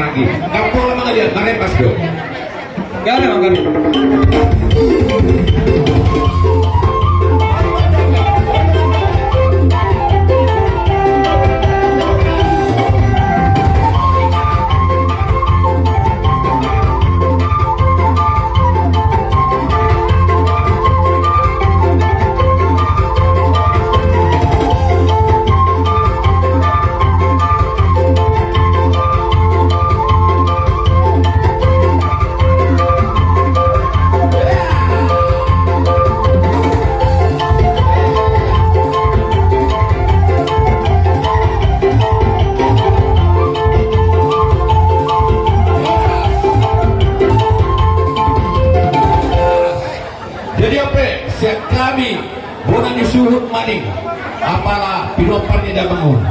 lagi. Kampung lah mga lihat, marepas do. Gana, gana. Jadi apa? Siap kami bukan disuruh maning. Apalah pinopan tidak bangun.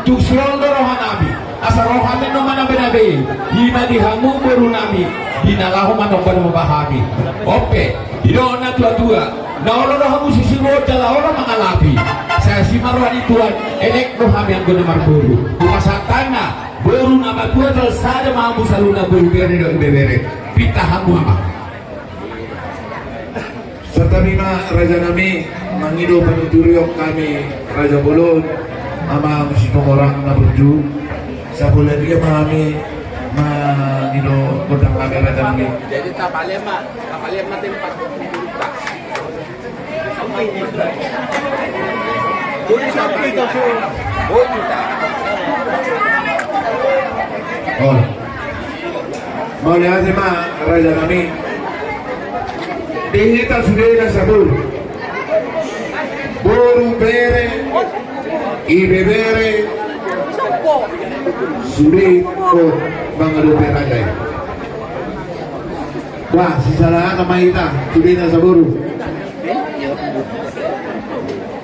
Tuk siang rohan nabi. Asal rohamin no mana benabe. Hima dihamu baru nabi. Dinalahu mana pada memahami. Oke. Tidak na tua-tua. Na orang rohamu sisiro dalah orang mengalapi. Saya si marwani tuan. Elek roham yang guna marburu. Kumasa tanah. Baru nama tua telah saja mampu saluna baru biar tidak bebere. Pita hamu ama. Serta bina raja nami mangido panuturiok kami Raja Bolon ama musitong orang na berju sa bulan dia kami mangido kodang kami raja nami. Jadi tapalema tempat kita. Oh, mau lihat ma raja nami. Dihita sudah na sabul. Boru bere, ibebere, sulit ko mga lupa raja. Wah, si salah na mahita, sudah na sabul.